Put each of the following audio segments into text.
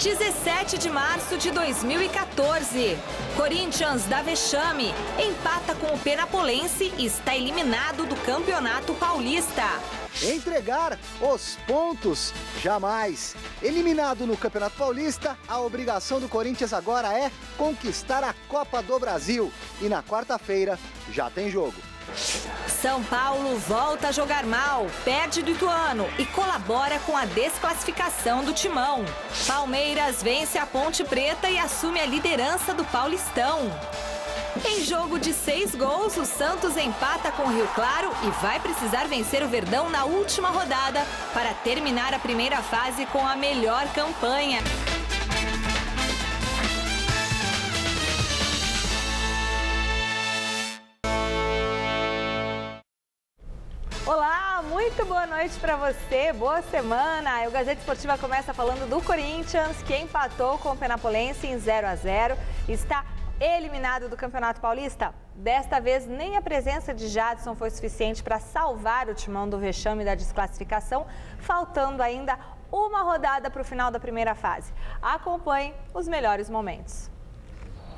17 de março de 2014. Corinthians dá vexame, empata com o Penapolense e está eliminado do Campeonato Paulista. Entregar os pontos, jamais. Eliminado no Campeonato Paulista, a obrigação do Corinthians agora é conquistar a Copa do Brasil. E na quarta-feira já tem jogo. São Paulo volta a jogar mal, perde do Ituano e colabora com a desclassificação do Timão. Palmeiras vence a Ponte Preta e assume a liderança do Paulistão. Em jogo de 6 gols, o Santos empata com o Rio Claro e vai precisar vencer o Verdão na última rodada para terminar a primeira fase com a melhor campanha. Olá, muito boa noite para você, boa semana. O Gazeta Esportiva começa falando do Corinthians, que empatou com o Penapolense em 0-0 e está eliminado do Campeonato Paulista. Desta vez, nem a presença de Jadson foi suficiente para salvar o Timão do vexame da desclassificação, faltando ainda uma rodada para o final da primeira fase. Acompanhe os melhores momentos.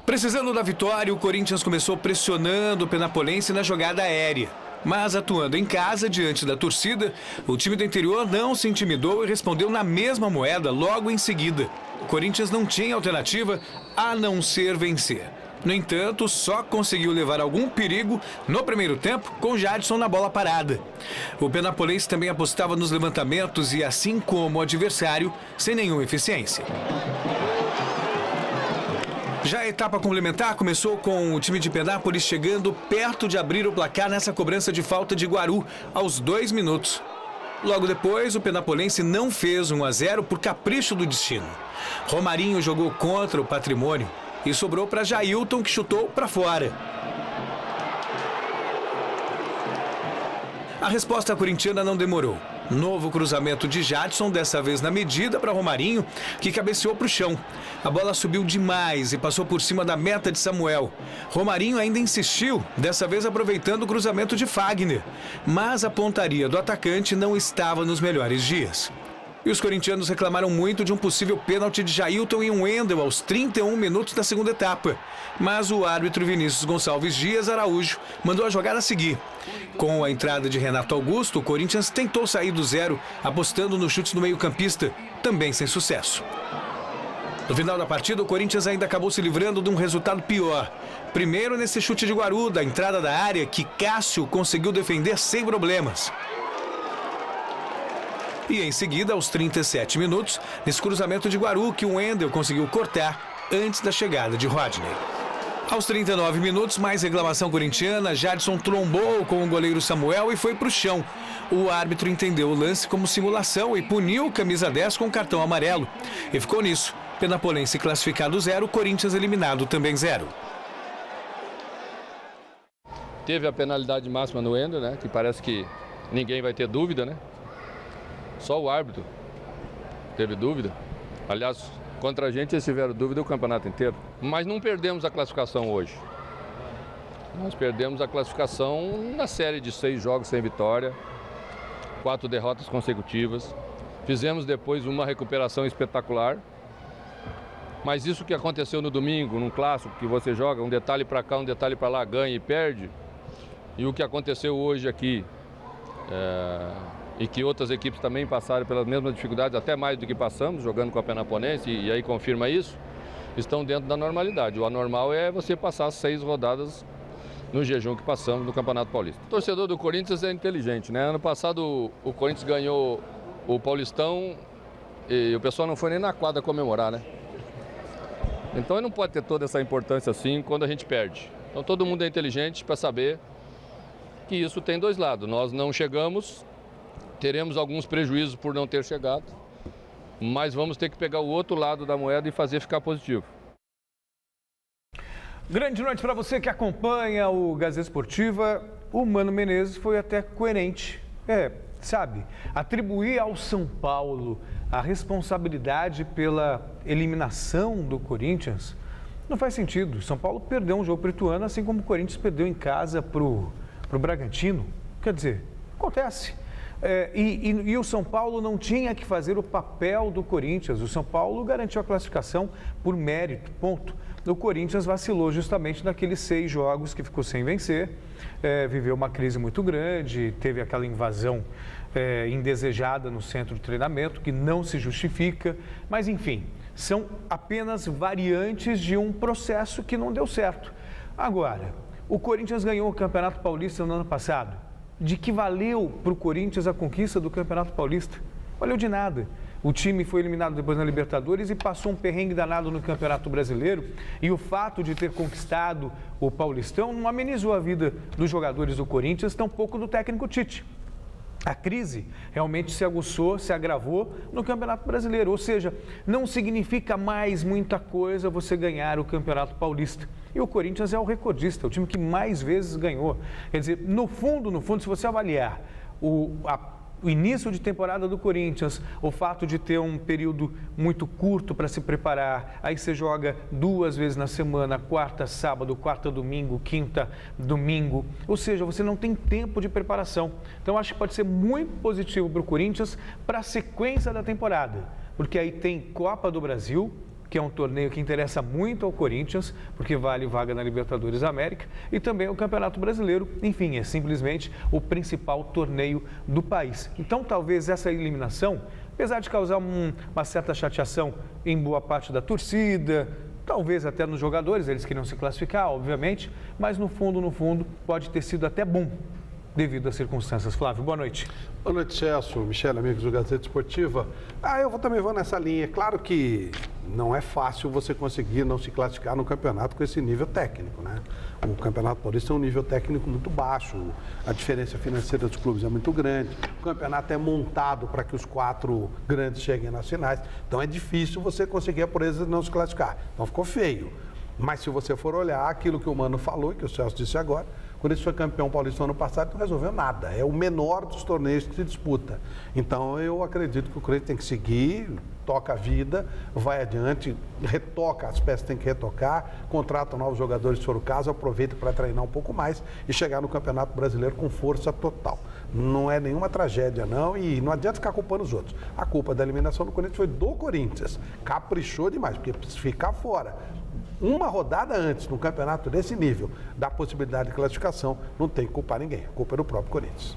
Precisando da vitória, o Corinthians começou pressionando o Penapolense na jogada aérea. Mas atuando em casa, diante da torcida, o time do interior não se intimidou e respondeu na mesma moeda logo em seguida. O Corinthians não tinha alternativa a não ser vencer. No entanto, só conseguiu levar algum perigo no primeiro tempo com Jadson na bola parada. O Penapolense também apostava nos levantamentos e, assim como o adversário, sem nenhuma eficiência. Já a etapa complementar começou com o time de Penápolis chegando perto de abrir o placar nessa cobrança de falta de Guaru aos 2 minutos. Logo depois, o Penapolense não fez 1-0 por capricho do destino. Romarinho jogou contra o Patrimônio e sobrou para Jailton, que chutou para fora. A resposta corintiana não demorou. Novo cruzamento de Jadson, dessa vez na medida para Romarinho, que cabeceou para o chão. A bola subiu demais e passou por cima da meta de Samuel. Romarinho ainda insistiu, dessa vez aproveitando o cruzamento de Fagner. Mas a pontaria do atacante não estava nos melhores dias. E os corintianos reclamaram muito de um possível pênalti de Jailton e um Wendel aos 31 minutos da segunda etapa. Mas o árbitro Vinícius Gonçalves Dias Araújo mandou a jogada seguir. Com a entrada de Renato Augusto, o Corinthians tentou sair do zero, apostando no chute do meio-campista, também sem sucesso. No final da partida, o Corinthians ainda acabou se livrando de um resultado pior. Primeiro nesse chute de Guaru, da entrada da área, que Cássio conseguiu defender sem problemas. E em seguida, aos 37 minutos, nesse cruzamento de Guaru, que o Wendel conseguiu cortar antes da chegada de Rodney. Aos 39 minutos, mais reclamação corintiana, Jadson trombou com o goleiro Samuel e foi para o chão. O árbitro entendeu o lance como simulação e puniu o camisa 10 com cartão amarelo. E ficou nisso. Penapolense classificado 0, Corinthians eliminado também 0. Teve a penalidade máxima no Wendel, né? Que parece que ninguém vai ter dúvida, né? Só o árbitro teve dúvida. Aliás, contra a gente eles tiveram dúvida o campeonato inteiro. Mas não perdemos a classificação hoje. Nós perdemos a classificação na série de 6 jogos sem vitória, 4 derrotas consecutivas. Fizemos depois uma recuperação espetacular. Mas isso que aconteceu no domingo, num clássico que você joga, um detalhe para cá, um detalhe para lá, ganha e perde. E o que aconteceu hoje aqui, e que outras equipes também passaram pelas mesmas dificuldades, até mais do que passamos, jogando com a Penapolense, e aí confirma isso, estão dentro da normalidade. O anormal é você passar 6 rodadas no jejum que passamos no Campeonato Paulista. O torcedor do Corinthians é inteligente, né? Ano passado o Corinthians ganhou o Paulistão e o pessoal não foi nem na quadra comemorar, né? Então não pode ter toda essa importância assim quando a gente perde. Então todo mundo é inteligente para saber que isso tem 2 lados. Nós não chegamos, teremos alguns prejuízos por não ter chegado, mas vamos ter que pegar o outro lado da moeda e fazer ficar positivo. Grande noite para você que acompanha o Gazeta Esportiva. O Mano Menezes foi até coerente. Atribuir ao São Paulo a responsabilidade pela eliminação do Corinthians não faz sentido. São Paulo perdeu um jogo para o Ituano, assim como o Corinthians perdeu em casa para o Bragantino. Quer dizer, acontece. E o São Paulo não tinha que fazer o papel do Corinthians. O São Paulo garantiu a classificação por mérito, ponto. O Corinthians vacilou justamente naqueles 6 jogos que ficou sem vencer, viveu uma crise muito grande, teve aquela invasão indesejada no centro de treinamento, que não se justifica, mas enfim, são apenas variantes de um processo que não deu certo. Agora, o Corinthians ganhou o Campeonato Paulista no ano passado. De que valeu para o Corinthians a conquista do Campeonato Paulista? Valeu de nada. O time foi eliminado depois na Libertadores e passou um perrengue danado no Campeonato Brasileiro. E o fato de ter conquistado o Paulistão não amenizou a vida dos jogadores do Corinthians, tampouco do técnico Tite. A crise realmente se aguçou, se agravou no Campeonato Brasileiro. Ou seja, não significa mais muita coisa você ganhar o Campeonato Paulista. E o Corinthians é o recordista, o time que mais vezes ganhou. Quer dizer, no fundo, se você avaliar o início de temporada do Corinthians, o fato de ter um período muito curto para se preparar, aí você joga 2 vezes na semana, quarta, sábado, quarta, domingo, quinta, domingo, ou seja, você não tem tempo de preparação. Então, acho que pode ser muito positivo para o Corinthians para a sequência da temporada, porque aí tem Copa do Brasil, que é um torneio que interessa muito ao Corinthians, porque vale vaga na Libertadores América, e também o Campeonato Brasileiro, enfim, é simplesmente o principal torneio do país. Então, talvez essa eliminação, apesar de causar uma certa chateação em boa parte da torcida, talvez até nos jogadores, eles queriam se classificar, obviamente, mas no fundo, pode ter sido até bom, devido às circunstâncias. Flávio, boa noite. Boa noite, Celso, Michele, amigos do Gazeta Esportiva. Eu também vou nessa linha. Claro que não é fácil você conseguir não se classificar no campeonato com esse nível técnico, né? O Campeonato Paulista é um nível técnico muito baixo, a diferença financeira dos clubes é muito grande, o campeonato é montado para que os 4 grandes cheguem nas finais, então é difícil você conseguir a proeza de não se classificar. Então ficou feio. Mas se você for olhar aquilo que o Mano falou e que o Celso disse agora, quando ele foi campeão paulista no ano passado, não resolveu nada. É o menor dos torneios que se disputa. Então, eu acredito que o Corinthians tem que seguir, toca a vida, vai adiante, retoca as peças que tem que retocar, contrata novos jogadores se for o caso, aproveita para treinar um pouco mais e chegar no Campeonato Brasileiro com força total. Não é nenhuma tragédia, não, e não adianta ficar culpando os outros. A culpa da eliminação do Corinthians foi do Corinthians. Caprichou demais, porque se ficar fora uma rodada antes, no campeonato desse nível, da possibilidade de classificação, não tem que culpar ninguém. A culpa é do próprio Corinthians.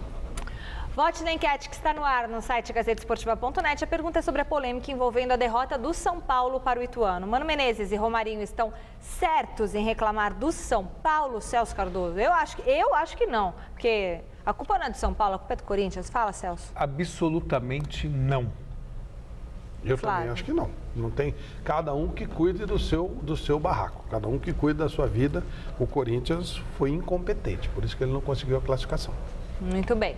Vote na enquete que está no ar no site gazetesportiva.net. A pergunta é sobre a polêmica envolvendo a derrota do São Paulo para o Ituano. Mano Menezes e Romarinho estão certos em reclamar do São Paulo, Celso Cardoso? Eu acho que não, porque a culpa não é do São Paulo, a culpa é do Corinthians. Fala, Celso. Absolutamente não. Eu também acho que não. Não tem. Cada um que cuide do seu barraco, cada um que cuide da sua vida. O Corinthians foi incompetente, por isso que ele não conseguiu a classificação. Muito bem.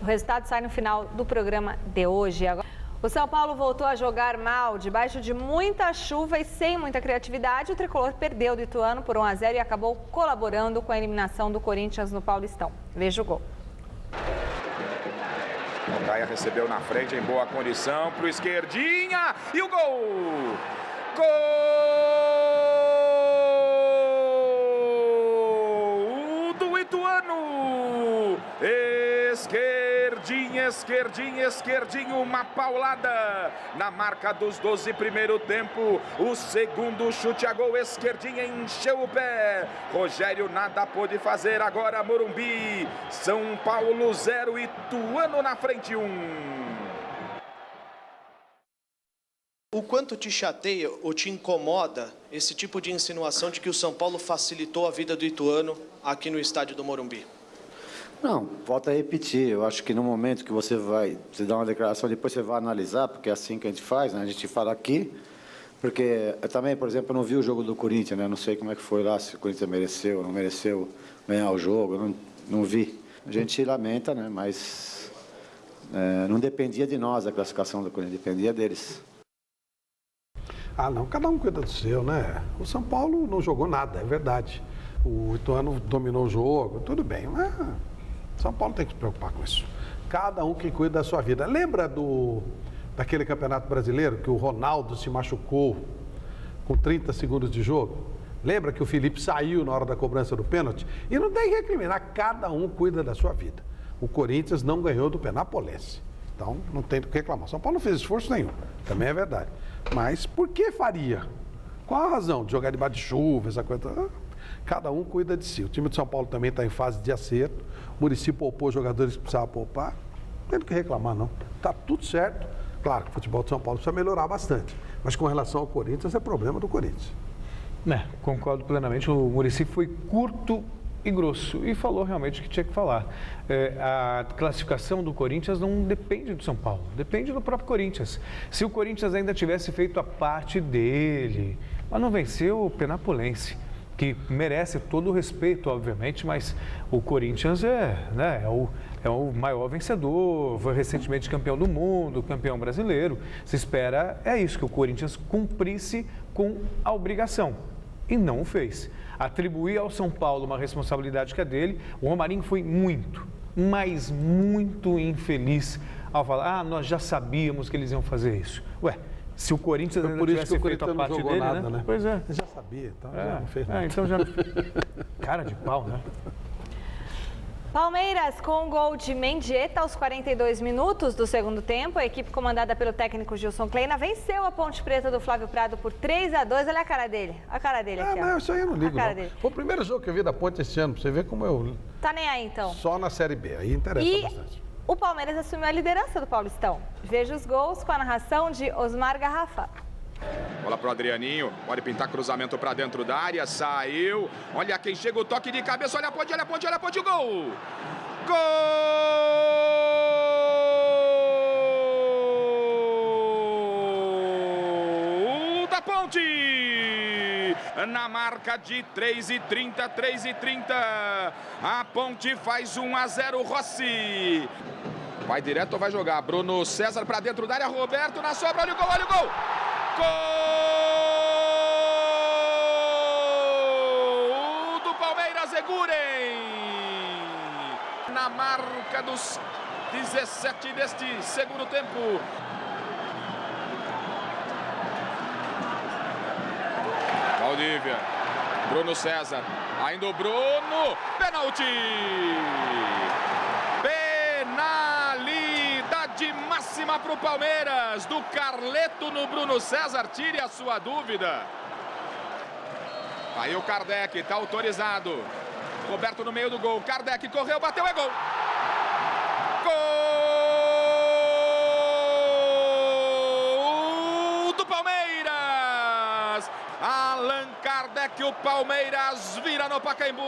O resultado sai no final do programa de hoje. O São Paulo voltou a jogar mal, debaixo de muita chuva e sem muita criatividade. O tricolor perdeu do Ituano por 1-0 e acabou colaborando com a eliminação do Corinthians no Paulistão. Veja o gol. O Caia recebeu na frente em boa condição para o esquerdinha e o gol! Gol do Ituano! Esquerdinho, uma paulada na marca dos 12, primeiro tempo. O segundo chute a gol, esquerdinha encheu o pé. Rogério nada pôde fazer, agora Morumbi. São Paulo 0, Ituano na frente 1. O quanto te chateia ou te incomoda esse tipo de insinuação de que o São Paulo facilitou a vida do Ituano aqui no estádio do Morumbi? Não, volto a repetir, eu acho que no momento que você dá uma declaração, depois você vai analisar, porque é assim que a gente faz, né? A gente fala aqui, porque eu também, por exemplo, eu não vi o jogo do Corinthians, né? Não sei como é que foi lá, se o Corinthians mereceu ou não mereceu ganhar o jogo, não vi. A gente lamenta, né? Mas não dependia de nós a classificação do Corinthians, dependia deles. Não, cada um cuida do seu, né? O São Paulo não jogou nada, é verdade. O Ituano dominou o jogo, tudo bem, mas São Paulo tem que se preocupar com isso. Cada um que cuida da sua vida. Lembra daquele Campeonato Brasileiro que o Ronaldo se machucou com 30 segundos de jogo? Lembra que o Felipe saiu na hora da cobrança do pênalti? E não tem que recriminar, cada um cuida da sua vida. o Corinthians não ganhou do Penapolense. Então, não tem do que reclamar. São Paulo não fez esforço nenhum, também é verdade. Mas por que faria? Qual a razão de jogar debaixo de chuva, essa coisa? Cada um cuida de si. O time de São Paulo também está em fase de acerto. O Muricy poupou jogadores que precisava poupar. Não tem do que reclamar, não. Está tudo certo. Claro que o futebol de São Paulo precisa melhorar bastante. Mas com relação ao Corinthians, é problema do Corinthians. Concordo plenamente. O Muricy foi curto e grosso e falou realmente o que tinha que falar. A classificação do Corinthians não depende do São Paulo, depende do próprio Corinthians. Se o Corinthians ainda tivesse feito a parte dele, mas não venceu o Penapolense, que merece todo o respeito, obviamente, mas o Corinthians é o maior vencedor, foi recentemente campeão do mundo, campeão brasileiro. Se espera, isso, que o Corinthians cumprisse com a obrigação. E não o fez. Atribuir ao São Paulo uma responsabilidade que é dele. O Romarinho foi muito, mas muito infeliz ao falar, nós já sabíamos que eles iam fazer isso. Se o Corinthians ainda tivesse feito a parte dele, nada, né? Pois é. Já sabia, então já não fez nada. Então já... Cara de pau, né? Palmeiras, com um gol de Mendieta aos 42 minutos do segundo tempo, a equipe comandada pelo técnico Gilson Kleina venceu a Ponte Preta do Flávio Prado por 3-2. Olha a cara dele. A cara dele aqui, ó. Não, isso aí eu não ligo, não. Foi o primeiro jogo que eu vi da Ponte esse ano, pra você ver como eu... Tá nem aí, então. Só na Série B, aí interessa bastante. O Palmeiras assumiu a liderança do Paulistão. Veja os gols com a narração de Osmar Garrafa. Bola pro Adrianinho, pode pintar cruzamento para dentro da área, saiu. Olha quem chega, o toque de cabeça, olha a ponte, olha a ponte, olha a ponte, o gol! Gol da Ponte! Na marca de 3:30, 3:30. A Ponte faz 1-0, Rossi. Vai direto ou vai jogar? Bruno César para dentro da área, Roberto na sobra, olha o gol, olha o gol! Gol do Palmeiras, Eguren! Na marca dos 17 deste segundo tempo. Valdívia, Bruno César, ainda o Bruno, pênalti! Penalidade máxima para o Palmeiras, do Carleto no Bruno César, tire a sua dúvida. Aí o Kardec, está autorizado. Roberto no meio do gol, Kardec correu, bateu, é gol! Gol do Palmeiras! Allan Kardec, o Palmeiras vira no Pacaembu.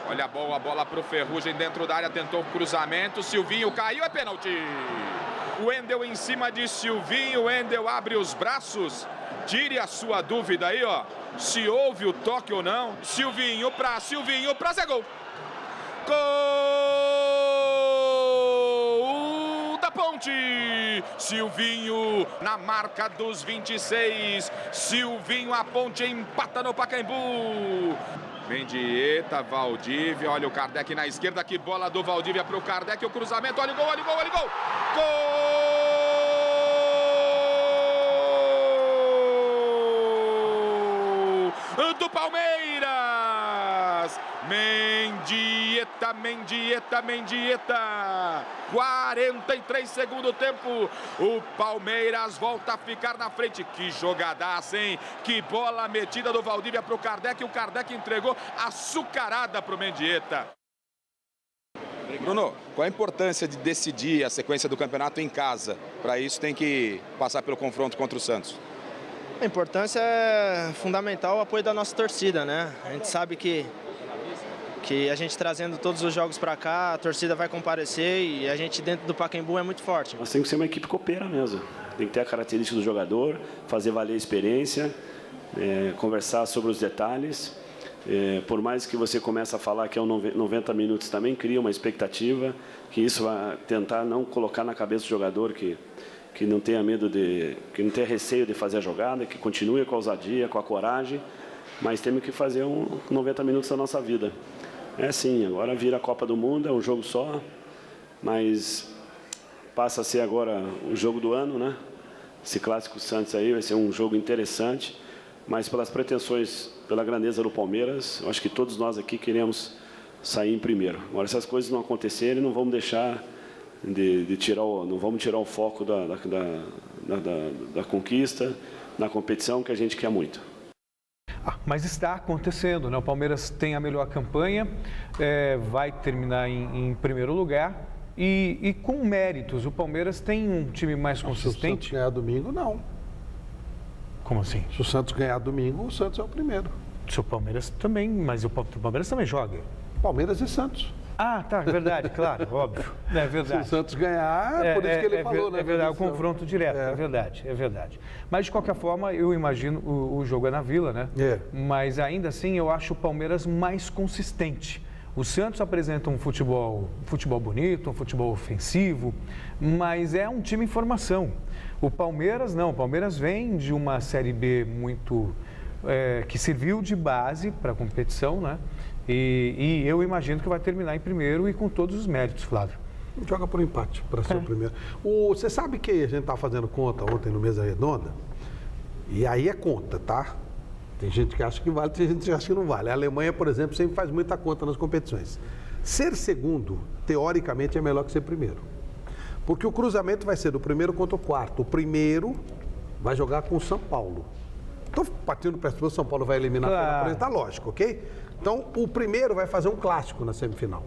Olha boa, a bola para o Ferrugem dentro da área, tentou o cruzamento, Silvinho caiu, é pênalti. O Wendel em cima de Silvinho, o Wendel abre os braços, tire a sua dúvida aí, ó, se houve o toque ou não. Silvinho pra Zé, gol. Gol da Ponte. Silvinho na marca dos 26. Silvinho, a Ponte empata no Pacaembu. Mendieta, Valdívia, olha o Kardec na esquerda, que bola do Valdívia para o Kardec, o cruzamento, olha o gol, olha o gol, olha o gol! Gol do Palmeiras! Mendieta, Mendieta, Mendieta! 43 segundo tempo, o Palmeiras volta a ficar na frente. Que jogadaça, hein? Que bola metida do Valdívia para o Kardec, o Kardec entregou açucarada para o Mendieta. Bruno, qual a importância de decidir a sequência do campeonato em casa? Para isso tem que passar pelo confronto contra o Santos. A importância é fundamental o apoio da nossa torcida, né? A gente sabe que a gente trazendo todos os jogos para cá, a torcida vai comparecer e a gente dentro do Pacaembu é muito forte. Nós temos que ser uma equipe copeira mesmo. Tem que ter a característica do jogador, fazer valer a experiência, conversar sobre os detalhes. Por mais que você comece a falar que é 90 minutos, também cria uma expectativa, que isso vai tentar não colocar na cabeça do jogador que não tenha medo que não tenha receio de fazer a jogada, que continue com a ousadia, com a coragem, mas temos que fazer 90 minutos da nossa vida. É sim, agora vira a Copa do Mundo, é um jogo só, mas passa a ser agora o jogo do ano, né? Esse Clássico Santos aí vai ser um jogo interessante, mas pelas pretensões, pela grandeza do Palmeiras, eu acho que todos nós aqui queremos sair em primeiro. Agora, se as coisas não acontecerem, não vamos deixar não vamos tirar o foco da conquista, da competição, que a gente quer muito. Mas está acontecendo, né? O Palmeiras tem a melhor campanha, vai terminar em primeiro lugar e com méritos. O Palmeiras tem um time mais consistente. Se o Santos ganhar domingo, não. Como assim? Se o Santos ganhar domingo, o Santos é o primeiro. Se o Palmeiras também, mas o Palmeiras também joga. Palmeiras e Santos. Ah, tá, verdade, claro, óbvio. É verdade. Se o Santos ganhar, por isso que ele falou, né? É verdade, o confronto direto, é verdade. Mas, de qualquer forma, eu imagino, o jogo é na Vila, né? Mas, ainda assim, eu acho o Palmeiras mais consistente. O Santos apresenta um futebol bonito, um futebol ofensivo, mas é um time em formação. O Palmeiras, não. O Palmeiras vem de uma Série B muito... que serviu de base para a competição, né? E eu imagino que vai terminar em primeiro e com todos os méritos, Flávio. Joga por empate para ser o primeiro. Você sabe que a gente estava fazendo conta ontem no Mesa Redonda? E aí é conta, tá? Tem gente que acha que vale, tem gente que acha que não vale. A Alemanha, por exemplo, sempre faz muita conta nas competições. Ser segundo, teoricamente, é melhor que ser primeiro. Porque o cruzamento vai ser do primeiro contra o quarto. O primeiro vai jogar com o São Paulo. Então, partindo do pressuposto, o São Paulo vai eliminar pela frente, tá lógico, ok? Então, o primeiro vai fazer um clássico na semifinal.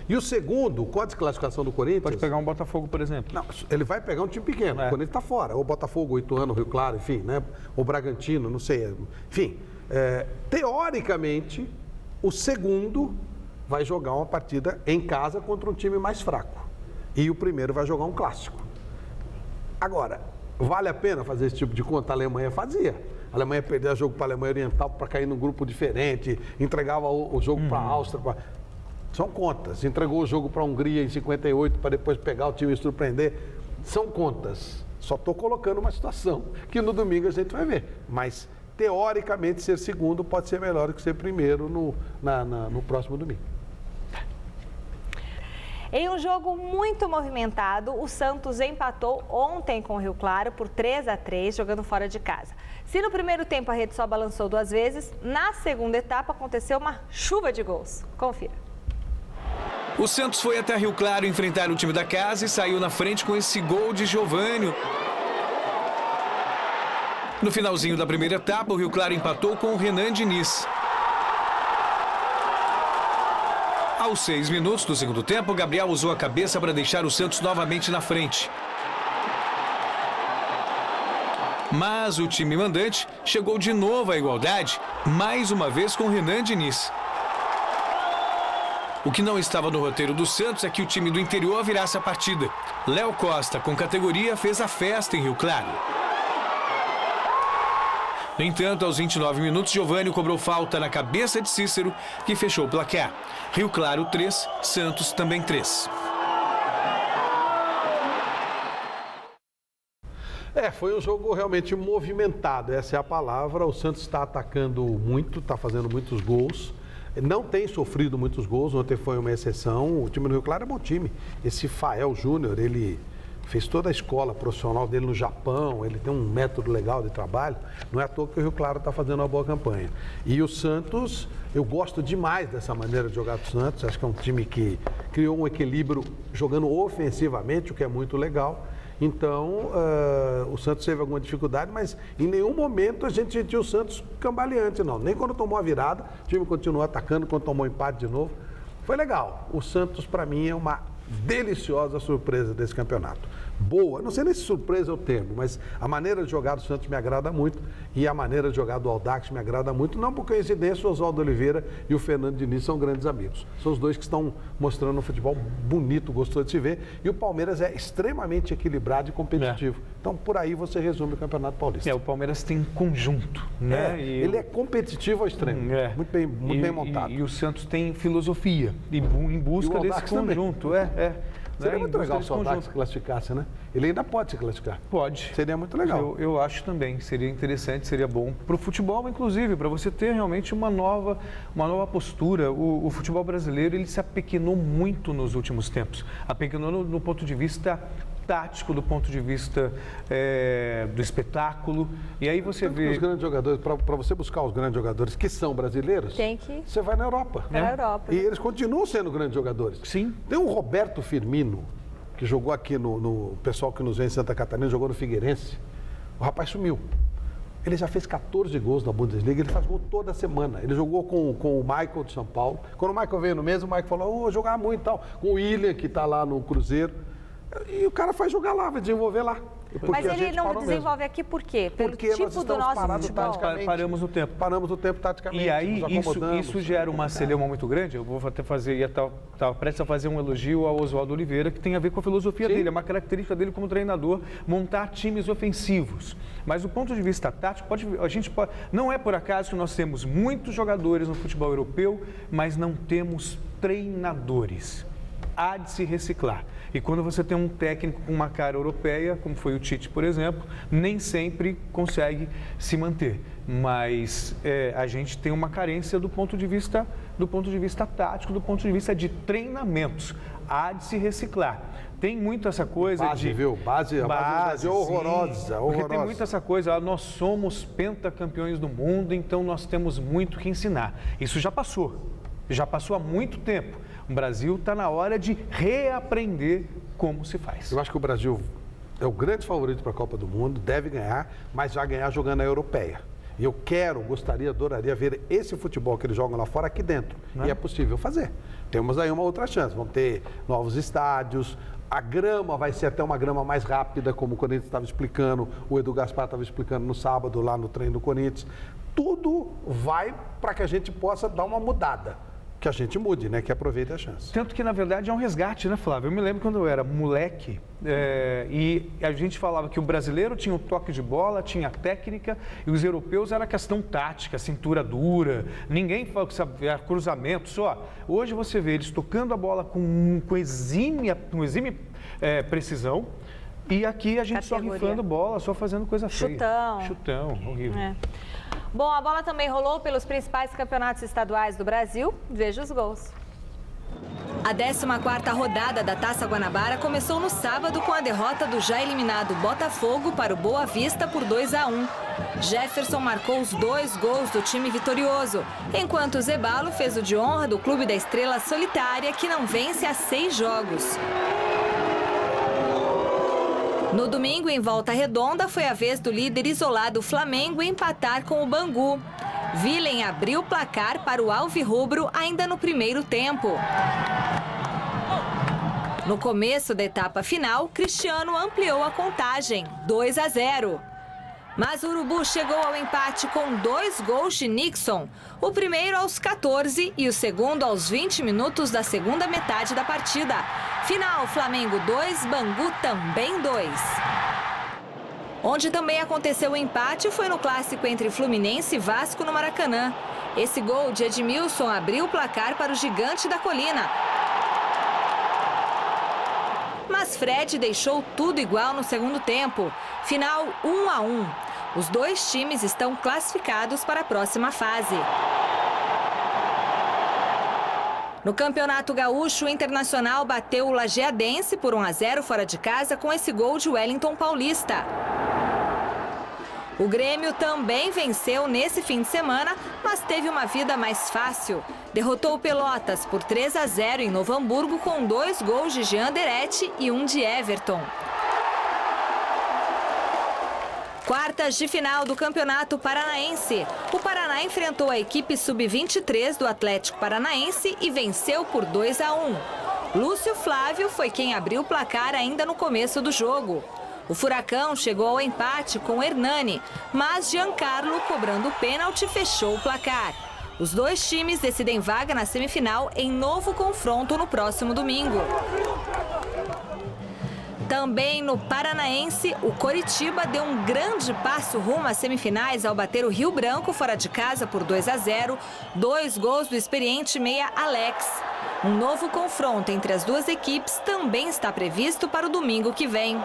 E o segundo, com a desclassificação do Corinthians... Pode pegar um Botafogo, por exemplo. Não, ele vai pegar um time pequeno. O Corinthians está fora. Ou Botafogo, Ituano, Rio Claro, enfim, né? Ou Bragantino, não sei. Enfim, teoricamente, o segundo vai jogar uma partida em casa contra um time mais fraco. E o primeiro vai jogar um clássico. Agora, vale a pena fazer esse tipo de conta? A Alemanha fazia. A Alemanha perdia jogo para a Alemanha Oriental para cair num grupo diferente, entregava o jogo para a Áustria. São contas. Entregou o jogo para a Hungria em 58 para depois pegar o time e surpreender. São contas. Só estou colocando uma situação que no domingo a gente vai ver. Mas, teoricamente, ser segundo pode ser melhor do que ser primeiro no próximo domingo. Em um jogo muito movimentado, o Santos empatou ontem com o Rio Claro por 3-3, jogando fora de casa. Se no primeiro tempo a rede só balançou 2 vezes, na segunda etapa aconteceu uma chuva de gols. Confira. O Santos foi até Rio Claro enfrentar o time da casa e saiu na frente com esse gol de Giovânio. No finalzinho da primeira etapa, o Rio Claro empatou com o Renan Diniz. Aos 6 minutos do segundo tempo, Gabriel usou a cabeça para deixar o Santos novamente na frente. Mas o time mandante chegou de novo à igualdade, mais uma vez com Renan Diniz. O que não estava no roteiro do Santos é que o time do interior virasse a partida. Léo Costa, com categoria, fez a festa em Rio Claro. No entanto, aos 29 minutos, Giovânio cobrou falta na cabeça de Cícero, que fechou o placar. Rio Claro 3, Santos também 3. Foi um jogo realmente movimentado, essa é a palavra. O Santos está atacando muito, está fazendo muitos gols. Não tem sofrido muitos gols, ontem foi uma exceção. O time do Rio Claro é bom time. Esse Fael Júnior, ele fez toda a escola profissional dele no Japão, ele tem um método legal de trabalho. Não é à toa que o Rio Claro está fazendo uma boa campanha. E o Santos, eu gosto demais dessa maneira de jogar do Santos. Acho que é um time que criou um equilíbrio jogando ofensivamente, o que é muito legal. Então, o Santos teve alguma dificuldade, mas em nenhum momento a gente sentiu o Santos cambaleante, não. Nem quando tomou a virada, o time continuou atacando, quando tomou empate de novo. Foi legal. O Santos, para mim, é uma deliciosa surpresa desse campeonato. Boa, não sei nem se surpresa é o termo, mas a maneira de jogar do Santos me agrada muito e a maneira de jogar do Audax me agrada muito, não por coincidência o Oswaldo Oliveira e o Fernando Diniz são grandes amigos. São os dois que estão mostrando um futebol bonito, gostoso de se ver, e o Palmeiras é extremamente equilibrado e competitivo. Então, por aí você resume o Campeonato Paulista. O Palmeiras tem conjunto, né? Ele é competitivo ao extremo, muito bem montado. E o Santos tem filosofia, em busca desse conjunto. Seria muito legal se o Audax se classificasse, né? Ele ainda pode se classificar. Pode. Seria muito legal. Eu acho também. Seria interessante, seria bom para o futebol, inclusive, para você ter realmente uma nova postura. O futebol brasileiro, ele se apequenou muito nos últimos tempos. Apequenou no ponto de vista tático, do ponto de vista do espetáculo. E aí você vê... Os grandes jogadores, para você buscar os grandes jogadores que são brasileiros, você vai na Europa. Na Europa. E eles continuam sendo grandes jogadores. Sim. Tem o Roberto Firmino, que jogou aqui no pessoal que nos vem em Santa Catarina, jogou no Figueirense. O rapaz sumiu. Ele já fez 14 gols na Bundesliga, ele faz gol toda semana. Ele jogou com o Michael de São Paulo. Quando o Michael veio no mês, o Michael falou, vou jogar muito e tal. Com o William, que está lá no Cruzeiro. E o cara faz jogar lá, vai desenvolver lá. Mas ele não desenvolve aqui por quê? Pelo tipo do nosso futebol? Paramos no tempo. Paramos no tempo taticamente. E aí isso gera uma celeuma muito grande. Eu vou até fazer, estava prestes a fazer um elogio ao Oswaldo Oliveira, que tem a ver com a filosofia dele, é uma característica dele como treinador, montar times ofensivos. Mas do ponto de vista tático, não é por acaso que nós temos muitos jogadores no futebol europeu, mas não temos treinadores. Há de se reciclar. E quando você tem um técnico com uma cara europeia, como foi o Tite, por exemplo, nem sempre consegue se manter. Mas a gente tem uma carência do ponto de vista tático, do ponto de vista de treinamentos. Há de se reciclar. Tem muito essa coisa base, viu? A base do Brasil é horrorosa. Porque tem muito essa coisa, nós somos pentacampeões do mundo, então nós temos muito que ensinar. Isso já passou há muito tempo. O Brasil está na hora de reaprender como se faz. Eu acho que o Brasil é o grande favorito para a Copa do Mundo, deve ganhar, mas vai ganhar jogando a europeia. E eu adoraria ver esse futebol que eles jogam lá fora aqui dentro. E é possível fazer. Temos aí uma outra chance. Vamos ter novos estádios. A grama vai ser até uma grama mais rápida, como o Corinthians estava explicando, o Edu Gaspar estava explicando no sábado lá no treino do Corinthians. Tudo vai para que a gente possa dar uma mudada. Que a gente mude, né? Que aproveite a chance. Tanto que, na verdade, é um resgate, né, Flávio? Eu me lembro quando eu era moleque e a gente falava que o brasileiro tinha o toque de bola, tinha a técnica e os europeus era questão tática, cintura dura. Ninguém sabia cruzamento só. Hoje você vê eles tocando a bola com exímia precisão e aqui a gente só rifando bola, só fazendo coisa feia. Chutão, horrível. Bom, a bola também rolou pelos principais campeonatos estaduais do Brasil. Veja os gols. A 14ª rodada da Taça Guanabara começou no sábado com a derrota do já eliminado Botafogo para o Boa Vista por 2-1. Jefferson marcou os 2 gols do time vitorioso, enquanto Zebalo fez o de honra do Clube da Estrela Solitária, que não vence há 6 jogos. No domingo, em Volta Redonda, foi a vez do líder isolado Flamengo empatar com o Bangu. Vilen abriu o placar para o Alvirrubro ainda no primeiro tempo. No começo da etapa final, Cristiano ampliou a contagem, 2-0. Mas o Urubu chegou ao empate com 2 gols de Nixon, o primeiro aos 14 e o segundo aos 20 minutos da segunda metade da partida. Final, Flamengo 2, Bangu também 2. Onde também aconteceu o empate foi no clássico entre Fluminense e Vasco no Maracanã. Esse gol de Edmilson abriu o placar para o Gigante da Colina. Mas Fred deixou tudo igual no segundo tempo. Final 1-1. Os 2 times estão classificados para a próxima fase. No Campeonato Gaúcho, o Internacional bateu o Lajeadense por 1-0 fora de casa com esse gol de Wellington Paulista. O Grêmio também venceu nesse fim de semana, mas teve uma vida mais fácil. Derrotou o Pelotas por 3-0 em Novo Hamburgo com 2 gols de Jean Derete e 1 de Everton. Quartas de final do Campeonato Paranaense. O Paraná enfrentou a equipe sub-23 do Atlético Paranaense e venceu por 2-1. Lúcio Flávio foi quem abriu o placar ainda no começo do jogo. O Furacão chegou ao empate com Hernani, mas Giancarlo, cobrando o pênalti, fechou o placar. Os 2 times decidem vaga na semifinal em novo confronto no próximo domingo. Também no Paranaense, o Coritiba deu um grande passo rumo às semifinais ao bater o Rio Branco fora de casa por 2-0, 2 gols do experiente meia Alex. Um novo confronto entre as 2 equipes também está previsto para o domingo que vem.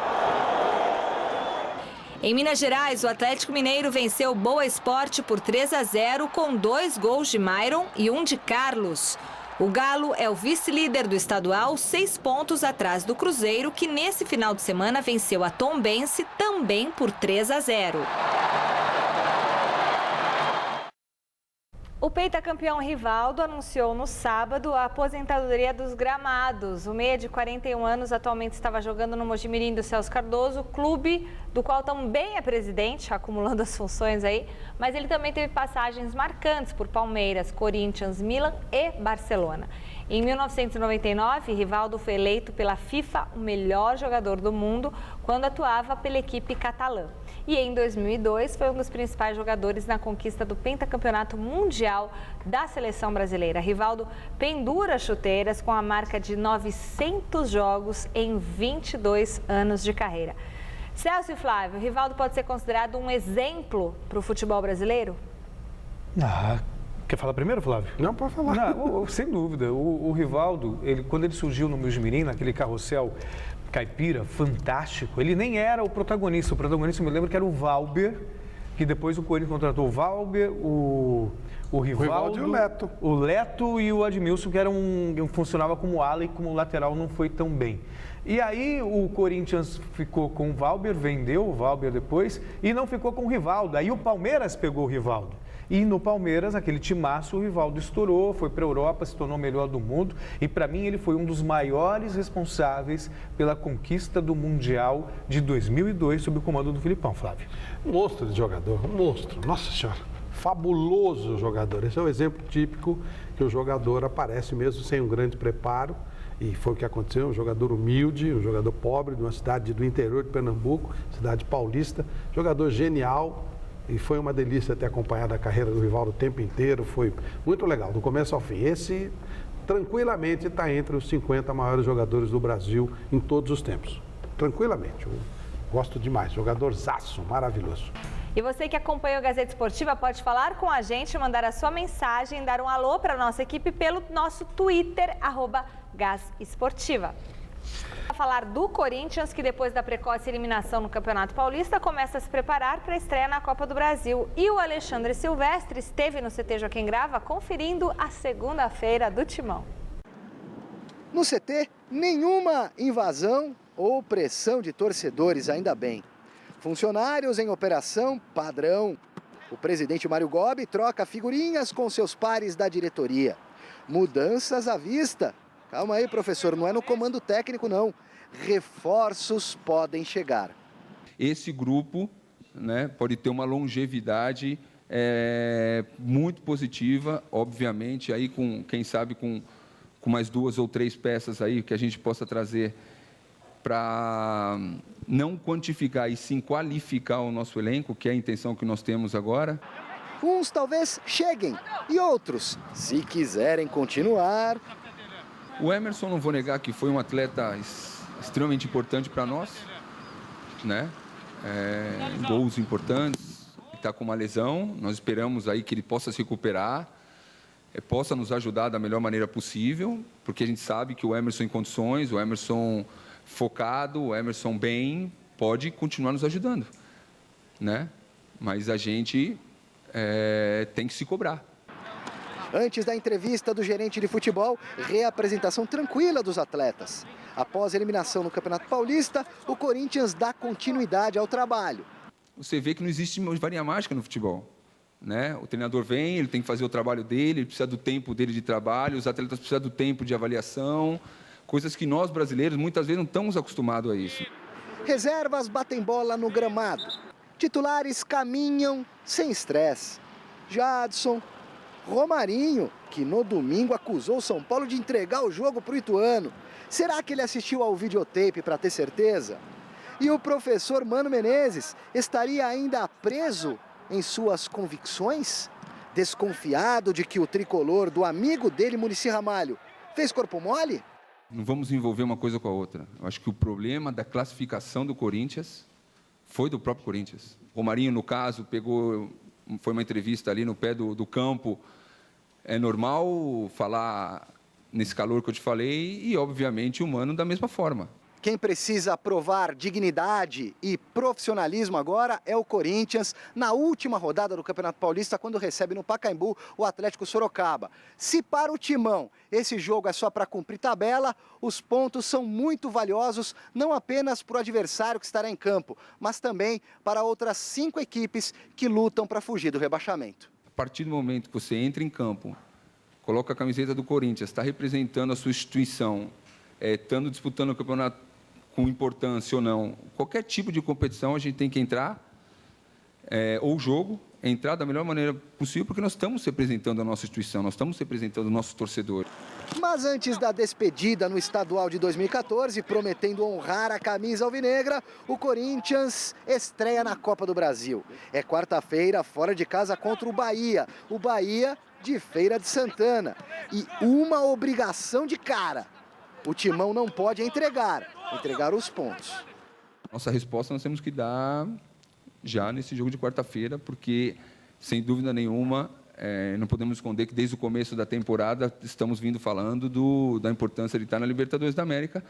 Em Minas Gerais, o Atlético Mineiro venceu o Boa Esporte por 3-0 com 2 gols de Myron e 1 de Carlos. O Galo é o vice-líder do estadual, 6 pontos atrás do Cruzeiro, que nesse final de semana venceu a Tombense também por 3-0. O pentacampeão Rivaldo anunciou no sábado a aposentadoria dos gramados. O meia de 41 anos atualmente estava jogando no Mojimirim do Celso Cardoso, clube do qual também é presidente, acumulando as funções aí, mas ele também teve passagens marcantes por Palmeiras, Corinthians, Milan e Barcelona. Em 1999, Rivaldo foi eleito pela FIFA o melhor jogador do mundo quando atuava pela equipe catalã. E em 2002 foi um dos principais jogadores na conquista do pentacampeonato mundial da seleção brasileira. Rivaldo pendura chuteiras com a marca de 900 jogos em 22 anos de carreira. Celso e Flávio, Rivaldo pode ser considerado um exemplo para o futebol brasileiro? Quer falar primeiro, Flávio? Não, pode falar. Não, sem dúvida. O Rivaldo, quando ele surgiu no Mojimirim, naquele carrossel caipira fantástico, ele nem era o protagonista. O protagonista, eu me lembro que era o Valber, que depois o Corinthians contratou o Valber, o Rivaldo e o Leto. O Leto e o Admilson, que funcionava como ala e como lateral não foi tão bem. E aí o Corinthians ficou com o Valber, vendeu o Valber depois e não ficou com o Rivaldo. Aí o Palmeiras pegou o Rivaldo. E no Palmeiras, aquele timaço, o Rivaldo estourou, foi para a Europa, se tornou o melhor do mundo. E para mim ele foi um dos maiores responsáveis pela conquista do Mundial de 2002, sob o comando do Filipão, Flávio. Um monstro de jogador, um monstro. Nossa Senhora, fabuloso jogador. Esse é o exemplo típico que o jogador aparece mesmo sem um grande preparo. E foi o que aconteceu, um jogador humilde, um jogador pobre, de uma cidade do interior de Pernambuco, cidade paulista, jogador genial. E foi uma delícia ter acompanhado a carreira do Rivaldo o tempo inteiro, foi muito legal, do começo ao fim. Esse, tranquilamente, está entre os 50 maiores jogadores do Brasil em todos os tempos. Tranquilamente, eu gosto demais, jogadorzaço, maravilhoso. E você que acompanha o Gazeta Esportiva pode falar com a gente, mandar a sua mensagem, dar um alô para a nossa equipe pelo nosso Twitter, @GazEsportiva. A falar do Corinthians, que depois da precoce eliminação no Campeonato Paulista, começa a se preparar para a estreia na Copa do Brasil. E o Alexandre Silvestre esteve no CT Joaquim Grava conferindo a segunda-feira do Timão. No CT, nenhuma invasão ou pressão de torcedores, ainda bem. Funcionários em operação padrão. O presidente Mário Gobi troca figurinhas com seus pares da diretoria. Mudanças à vista. Calma aí, professor, não é no comando técnico, não. Reforços podem chegar. Esse grupo, né, pode ter uma longevidade muito positiva, obviamente, aí com, quem sabe, com mais 2 ou 3 peças aí que a gente possa trazer para não quantificar e sim qualificar o nosso elenco, que é a intenção que nós temos agora. Uns talvez cheguem e outros, se quiserem continuar. O Emerson, não vou negar que foi um atleta extremamente importante para nós, né? Gols importantes, está com uma lesão, nós esperamos aí que ele possa se recuperar, possa nos ajudar da melhor maneira possível, porque a gente sabe que o Emerson em condições, o Emerson focado, o Emerson bem, pode continuar nos ajudando, né? Mas a gente tem que se cobrar. Antes da entrevista do gerente de futebol, reapresentação tranquila dos atletas. Após a eliminação no Campeonato Paulista, o Corinthians dá continuidade ao trabalho. Você vê que não existe varinha mágica no futebol, né? O treinador vem, ele tem que fazer o trabalho dele, ele precisa do tempo dele de trabalho, os atletas precisam do tempo de avaliação, coisas que nós brasileiros muitas vezes não estamos acostumados a isso. Reservas batem bola no gramado. Titulares caminham sem estresse. Jadson, Romarinho, que no domingo acusou o São Paulo de entregar o jogo para o Ituano. Será que ele assistiu ao videotape para ter certeza? E o professor Mano Menezes estaria ainda preso em suas convicções? Desconfiado de que o tricolor do amigo dele, Muricy Ramalho, fez corpo mole? Não vamos envolver uma coisa com a outra. Eu acho que o problema da classificação do Corinthians foi do próprio Corinthians. O Romarinho, no caso, foi uma entrevista ali no pé do campo. É normal falar nesse calor que eu te falei e, obviamente, o Mano da mesma forma. Quem precisa provar dignidade e profissionalismo agora é o Corinthians, na última rodada do Campeonato Paulista, quando recebe no Pacaembu o Atlético Sorocaba. Se para o Timão esse jogo é só para cumprir tabela, os pontos são muito valiosos, não apenas para o adversário que estará em campo, mas também para outras 5 equipes que lutam para fugir do rebaixamento. A partir do momento que você entra em campo, coloca a camiseta do Corinthians, está representando a sua instituição, estando disputando o campeonato com importância ou não, qualquer tipo de competição a gente tem que entrar, ou jogo, entrar da melhor maneira possível, porque nós estamos representando a nossa instituição, nós estamos representando o nosso torcedor. Mas antes da despedida no estadual de 2014, prometendo honrar a camisa alvinegra, o Corinthians estreia na Copa do Brasil. É quarta-feira, fora de casa contra o Bahia de Feira de Santana. E uma obrigação de cara: o Timão não pode entregar os pontos. Nossa resposta nós temos que dar já nesse jogo de quarta-feira, porque, sem dúvida nenhuma, não podemos esconder que desde o começo da temporada estamos vindo falando da importância de estar na Libertadores da América,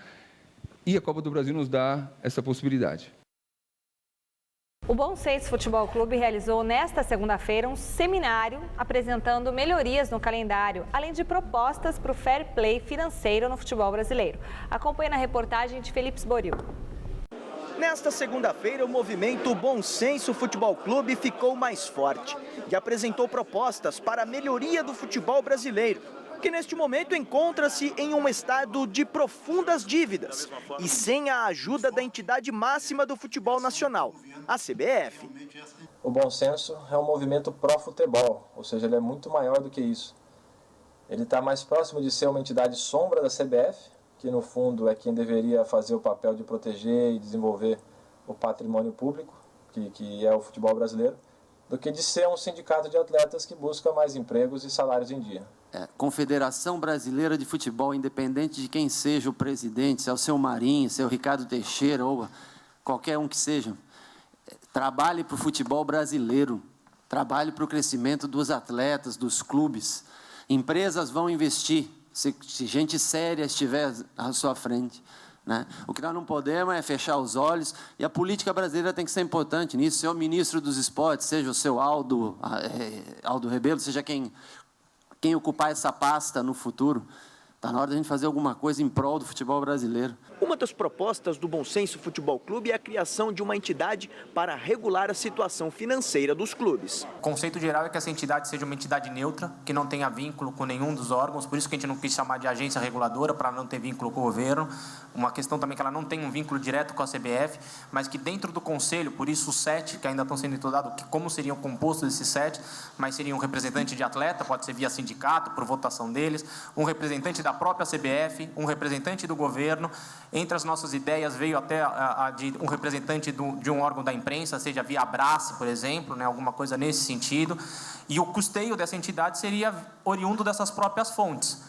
e a Copa do Brasil nos dá essa possibilidade. O Bom Senso Futebol Clube realizou nesta segunda-feira um seminário apresentando melhorias no calendário, além de propostas para o fair play financeiro no futebol brasileiro. Acompanhe na reportagem de Felipe Sboril. Nesta segunda-feira, o movimento Bom Senso Futebol Clube ficou mais forte e apresentou propostas para a melhoria do futebol brasileiro, que neste momento encontra-se em um estado de profundas dívidas e sem a ajuda da entidade máxima do futebol nacional, a CBF. O Bom Senso é um movimento pró-futebol, ou seja, ele é muito maior do que isso. Ele está mais próximo de ser uma entidade sombra da CBF, que no fundo é quem deveria fazer o papel de proteger e desenvolver o patrimônio público, que é o futebol brasileiro, do que de ser um sindicato de atletas que busca mais empregos e salários em dia. Confederação Brasileira de Futebol, independente de quem seja o presidente, se é o seu Marinho, se é o Ricardo Teixeira ou qualquer um que seja, trabalhe para o futebol brasileiro, trabalhe para o crescimento dos atletas, dos clubes. Empresas vão investir, se gente séria estiver à sua frente, né? O que nós não podemos é fechar os olhos, e a política brasileira tem que ser importante nisso. Seja o ministro dos esportes, seja o seu Aldo Rebelo, seja quem ocupar essa pasta no futuro, está na hora de a gente fazer alguma coisa em prol do futebol brasileiro. Uma das propostas do Bom Senso Futebol Clube é a criação de uma entidade para regular a situação financeira dos clubes. O conceito geral é que essa entidade seja uma entidade neutra, que não tenha vínculo com nenhum dos órgãos, por isso que a gente não quis chamar de agência reguladora, para não ter vínculo com o governo. Uma questão também que ela não tem um vínculo direto com a CBF, mas que dentro do conselho, por isso os 7, que ainda estão sendo estudados, como seriam compostos esses 7, mas seria um representante de atleta, pode ser via sindicato, por votação deles, um representante da própria CBF, um representante do governo. Entre as nossas ideias veio até a de um representante de um órgão da imprensa, seja via Abrace, por exemplo, né, alguma coisa nesse sentido. E o custeio dessa entidade seria oriundo dessas próprias fontes.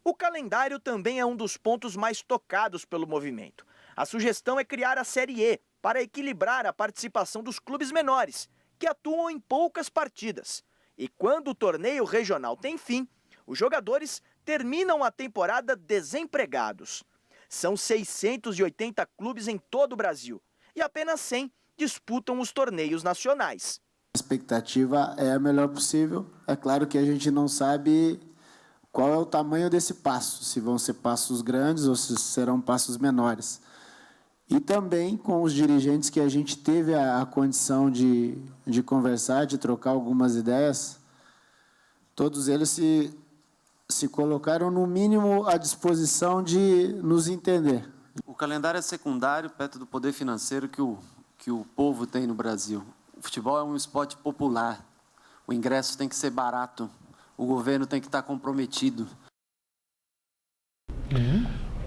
O calendário também é um dos pontos mais tocados pelo movimento. A sugestão é criar a Série E para equilibrar a participação dos clubes menores, que atuam em poucas partidas. E quando o torneio regional tem fim, os jogadores terminam a temporada desempregados. São 680 clubes em todo o Brasil e apenas 100 disputam os torneios nacionais. A expectativa é a melhor possível. É claro que a gente não sabe qual é o tamanho desse passo, se vão ser passos grandes ou se serão passos menores. E também com os dirigentes que a gente teve a condição de conversar, de trocar algumas ideias, todos eles se colocaram, no mínimo, à disposição de nos entender. O calendário é secundário perto do poder financeiro que o povo tem no Brasil. O futebol é um esporte popular. O ingresso tem que ser barato. O governo tem que estar comprometido.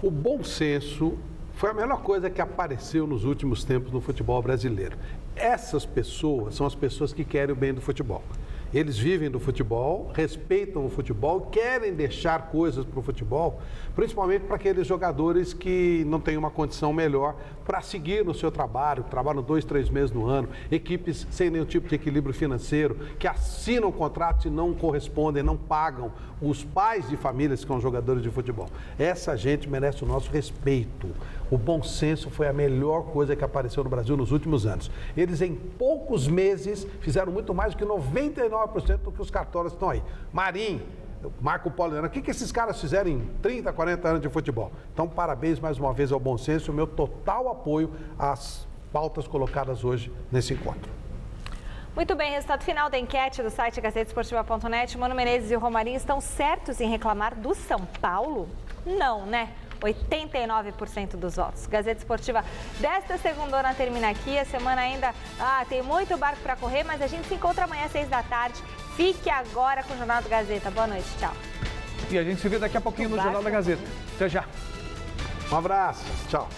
O bom senso foi a melhor coisa que apareceu nos últimos tempos no futebol brasileiro. Essas pessoas são as pessoas que querem o bem do futebol. Eles vivem do futebol, respeitam o futebol, querem deixar coisas para o futebol, principalmente para aqueles jogadores que não têm uma condição melhor para seguir no seu trabalho, que trabalham 2, 3 meses no ano, equipes sem nenhum tipo de equilíbrio financeiro, que assinam contratos e não correspondem, não pagam os pais de famílias que são jogadores de futebol. Essa gente merece o nosso respeito. O bom senso foi a melhor coisa que apareceu no Brasil nos últimos anos. Eles, em poucos meses, fizeram muito mais do que 99% do que os cartolas estão aí. Marinho, Marco Polo, o que esses caras fizeram em 30, 40 anos de futebol? Então, parabéns mais uma vez ao bom senso e o meu total apoio às pautas colocadas hoje nesse encontro. Muito bem, resultado final da enquete do site gazetesportiva.net. Mano Menezes e o Romarinho estão certos em reclamar do São Paulo? Não, né? 89% dos votos. Gazeta Esportiva desta segundona termina aqui. A semana ainda tem muito barco para correr, mas a gente se encontra amanhã às 6 da tarde. Fique agora com o Jornal do Gazeta. Boa noite, tchau. E a gente se vê daqui a pouquinho no Jornal da Gazeta. Até já. Um abraço, tchau.